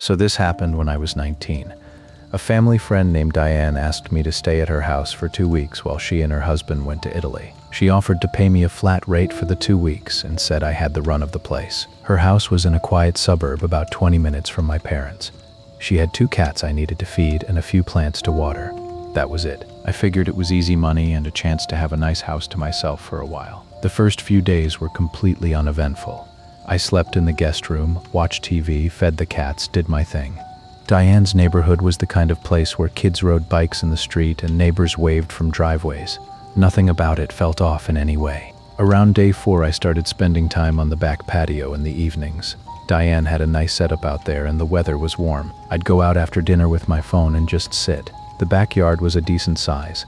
So this happened when I was 19. A family friend named Diane asked me to stay at her house for 2 weeks while she and her husband went to Italy. She offered to pay me a flat rate for the 2 weeks and said I had the run of the place. Her house was in a quiet suburb about 20 minutes from my parents'. She had 2 cats I needed to feed and a few plants to water. That was it. I figured it was easy money and a chance to have a nice house to myself for a while. The first few days were completely uneventful. I slept in the guest room, watched TV, fed the cats, did my thing. Diane's neighborhood was the kind of place where kids rode bikes in the street and neighbors waved from driveways. Nothing about it felt off in any way. Around day 4, I started spending time on the back patio in the evenings. Diane had a nice setup out there and the weather was warm. I'd go out after dinner with my phone and just sit. The backyard was a decent size.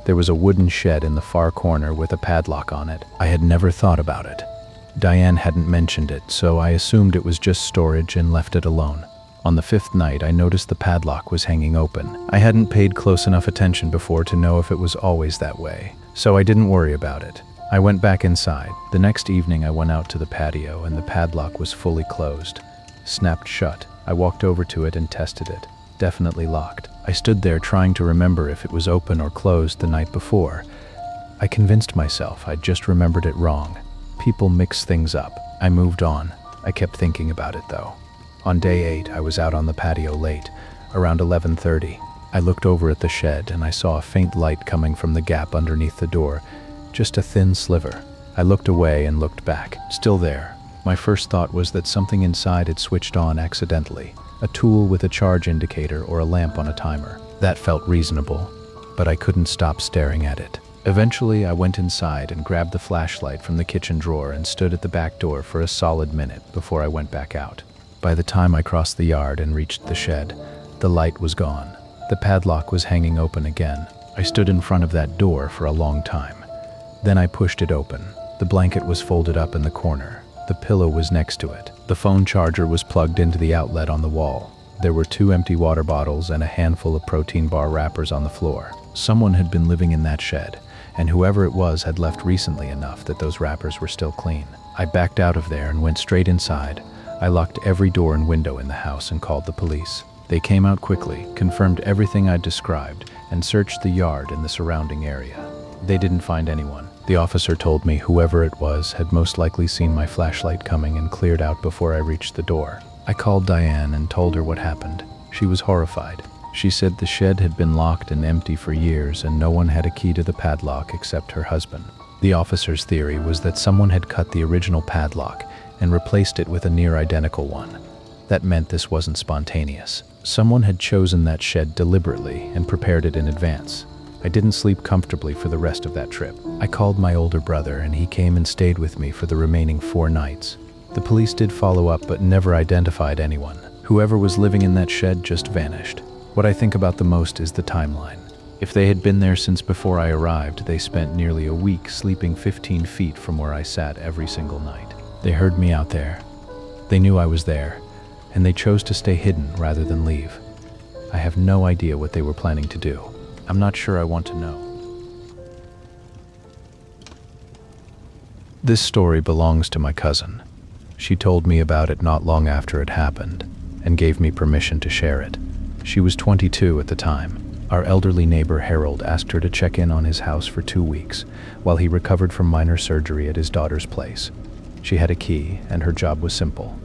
There was a wooden shed in the far corner with a padlock on it. I had never thought about it. Diane hadn't mentioned it, so I assumed it was just storage and left it alone. On the 5th night, I noticed the padlock was hanging open. I hadn't paid close enough attention before to know if it was always that way, so I didn't worry about it. I went back inside. The next evening, I went out to the patio and the padlock was fully closed, snapped shut. I walked over to it and tested it. Definitely locked. I stood there trying to remember if it was open or closed the night before. I convinced myself I'd just remembered it wrong. People mix things up. I moved on. I kept thinking about it though. On day 8, I was out on the patio late, around 11:30. I looked over at the shed and I saw a faint light coming from the gap underneath the door, just a thin sliver. I looked away and looked back. Still there. My first thought was that something inside had switched on accidentally, a tool with a charge indicator or a lamp on a timer. That felt reasonable, but I couldn't stop staring at it. Eventually, I went inside and grabbed the flashlight from the kitchen drawer and stood at the back door for a solid minute before I went back out. By the time I crossed the yard and reached the shed, the light was gone. The padlock was hanging open again. I stood in front of that door for a long time. Then I pushed it open. The blanket was folded up in the corner. The pillow was next to it. The phone charger was plugged into the outlet on the wall. There were 2 empty water bottles and a handful of protein bar wrappers on the floor. Someone had been living in that shed, and whoever it was had left recently enough that those wrappers were still clean. I backed out of there and went straight inside. I locked every door and window in the house and called the police. They came out quickly, confirmed everything I'd described, and searched the yard and the surrounding area. They didn't find anyone. The officer told me whoever it was had most likely seen my flashlight coming and cleared out before I reached the door. I called Diane and told her what happened. She was horrified. She said the shed had been locked and empty for years and no one had a key to the padlock except her husband. The officer's theory was that someone had cut the original padlock and replaced it with a near identical one. That meant this wasn't spontaneous. Someone had chosen that shed deliberately and prepared it in advance. I didn't sleep comfortably for the rest of that trip. I called my older brother and he came and stayed with me for the remaining 4 nights. The police did follow up but never identified anyone. Whoever was living in that shed just vanished. What I think about the most is the timeline. If they had been there since before I arrived, they spent nearly a week sleeping 15 feet from where I sat every single night. They heard me out there. They knew I was there, and they chose to stay hidden rather than leave. I have no idea what they were planning to do. I'm not sure I want to know. This story belongs to my cousin. She told me about it not long after it happened, and gave me permission to share it. She was 22 at the time. Our elderly neighbor Harold asked her to check in on his house for 2 weeks, while he recovered from minor surgery at his daughter's place. She had a key, and her job was simple.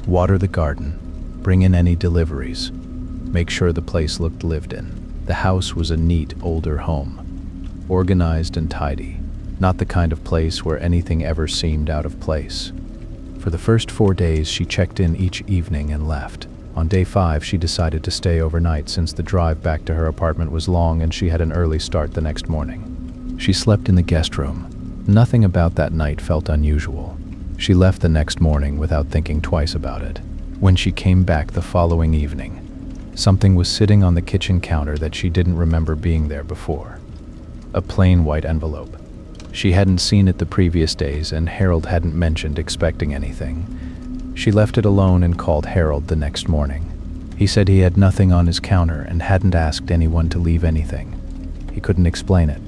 Water the garden, bring in any deliveries, make sure the place looked lived in. The house was a neat, older home, organized and tidy, not the kind of place where anything ever seemed out of place. For the first 4 days, she checked in each evening and left. On day 5, she decided to stay overnight since the drive back to her apartment was long and she had an early start the next morning. She slept in the guest room. Nothing about that night felt unusual. She left the next morning without thinking twice about it. When she came back the following evening, something was sitting on the kitchen counter that she didn't remember being there before. A plain white envelope. She hadn't seen it the previous days and Harold hadn't mentioned expecting anything. She left it alone and called Harold the next morning. He said he had nothing on his counter and hadn't asked anyone to leave anything. He couldn't explain it.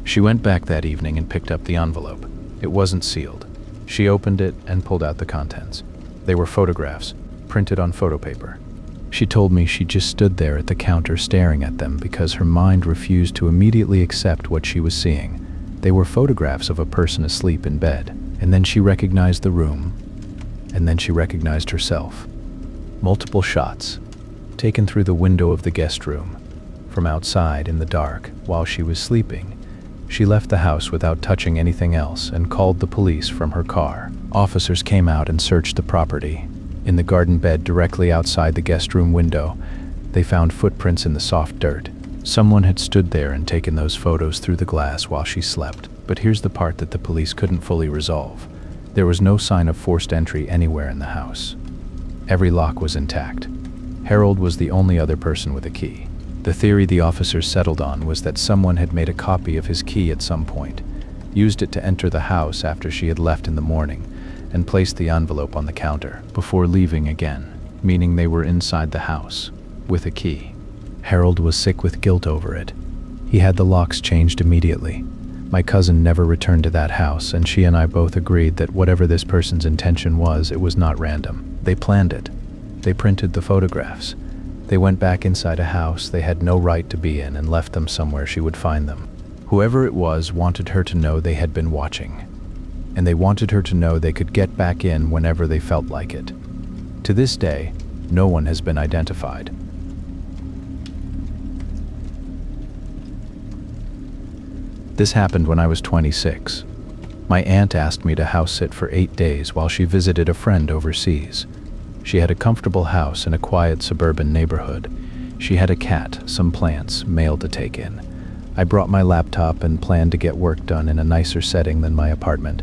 She went back that evening and picked up the envelope. It wasn't sealed. She opened it and pulled out the contents. They were photographs, printed on photo paper. She told me she just stood there at the counter staring at them because her mind refused to immediately accept what she was seeing. They were photographs of a person asleep in bed, and then she recognized the room, and then she recognized herself. Multiple shots, taken through the window of the guest room, from outside in the dark while she was sleeping. She left the house without touching anything else and called the police from her car. Officers came out and searched the property. In the garden bed directly outside the guest room window, they found footprints in the soft dirt. Someone had stood there and taken those photos through the glass while she slept. But here's the part that the police couldn't fully resolve. There was no sign of forced entry anywhere in the house. Every lock was intact. Harold was the only other person with a key. The theory the officers settled on was that someone had made a copy of his key at some point, used it to enter the house after she had left in the morning, and placed the envelope on the counter before leaving again, meaning they were inside the house with a key. Harold was sick with guilt over it. He had the locks changed immediately. My cousin never returned to that house, and she and I both agreed that whatever this person's intention was, it was not random. They planned it. They printed the photographs. They went back inside a house they had no right to be in and left them somewhere she would find them. Whoever it was wanted her to know they had been watching, and they wanted her to know they could get back in whenever they felt like it. To this day, no one has been identified. This happened when I was 26. My aunt asked me to house sit for 8 days while she visited a friend overseas. She had a comfortable house in a quiet suburban neighborhood. She had a cat, some plants, mail to take in. I brought my laptop and planned to get work done in a nicer setting than my apartment.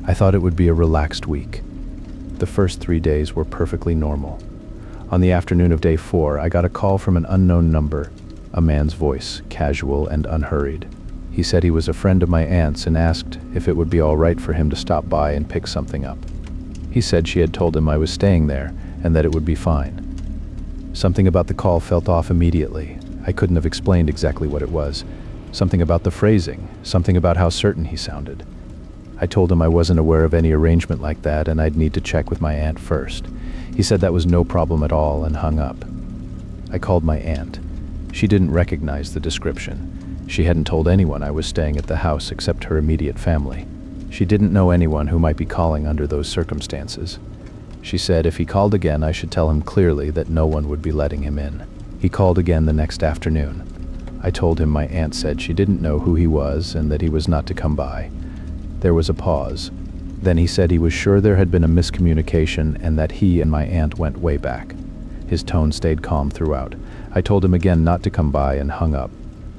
I thought it would be a relaxed week. The first 3 days were perfectly normal. On the afternoon of day 4, I got a call from an unknown number, a man's voice, casual and unhurried. He said he was a friend of my aunt's and asked if it would be all right for him to stop by and pick something up. He said she had told him I was staying there and that it would be fine. Something about the call felt off immediately. I couldn't have explained exactly what it was. Something about the phrasing, something about how certain he sounded. I told him I wasn't aware of any arrangement like that and I'd need to check with my aunt first. He said that was no problem at all and hung up. I called my aunt. She didn't recognize the description. She hadn't told anyone I was staying at the house except her immediate family. She didn't know anyone who might be calling under those circumstances. She said if he called again, I should tell him clearly that no one would be letting him in. He called again the next afternoon. I told him my aunt said she didn't know who he was and that he was not to come by. There was a pause. Then he said he was sure there had been a miscommunication and that he and my aunt went way back. His tone stayed calm throughout. I told him again not to come by and hung up.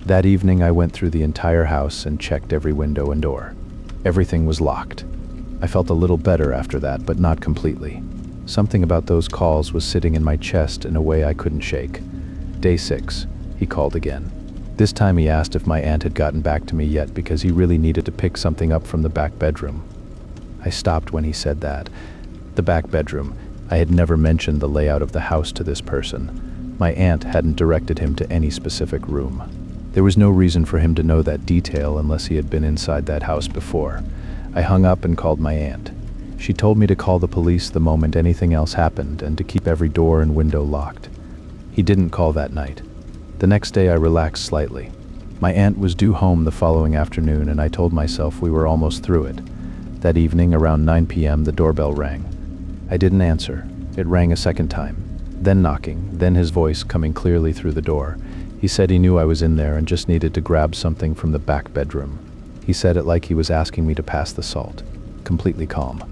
That evening I went through the entire house and checked every window and door. Everything was locked. I felt a little better after that, but not completely. Something about those calls was sitting in my chest in a way I couldn't shake. Day 6, he called again. This time he asked if my aunt had gotten back to me yet because he really needed to pick something up from the back bedroom. I stopped when he said that. The back bedroom. I had never mentioned the layout of the house to this person. My aunt hadn't directed him to any specific room. There was no reason for him to know that detail unless he had been inside that house before. I hung up and called my aunt. She told me to call the police the moment anything else happened and to keep every door and window locked. He didn't call that night. The next day I relaxed slightly. My aunt was due home the following afternoon and I told myself we were almost through it. That evening around 9 p.m. the doorbell rang. I didn't answer. It rang a second time. Then knocking, then his voice coming clearly through the door. He said he knew I was in there and just needed to grab something from the back bedroom. He said it like he was asking me to pass the salt. Completely calm.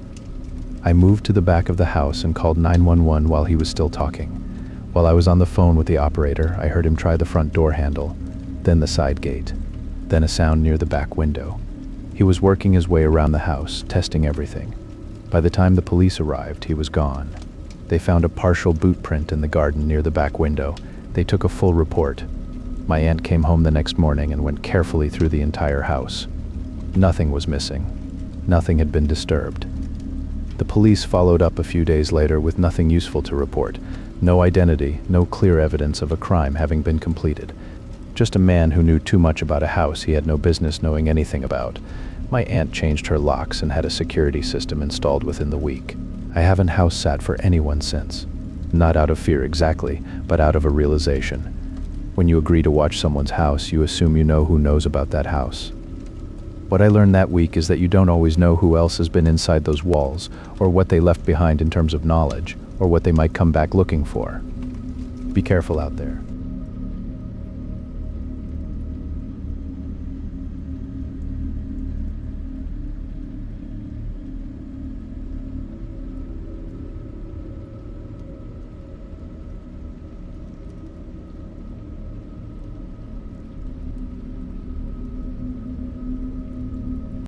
I moved to the back of the house and called 911 while he was still talking. While I was on the phone with the operator, I heard him try the front door handle, then the side gate, then a sound near the back window. He was working his way around the house, testing everything. By the time the police arrived, he was gone. They found a partial boot print in the garden near the back window. They took a full report. My aunt came home the next morning and went carefully through the entire house. Nothing was missing. Nothing had been disturbed. The police followed up a few days later with nothing useful to report. No identity, no clear evidence of a crime having been completed. Just a man who knew too much about a house he had no business knowing anything about. My aunt changed her locks and had a security system installed within the week. I haven't house sat for anyone since. Not out of fear exactly, but out of a realization. When you agree to watch someone's house, you assume you know who knows about that house. What I learned that week is that you don't always know who else has been inside those walls, or what they left behind in terms of knowledge, or what they might come back looking for. Be careful out there.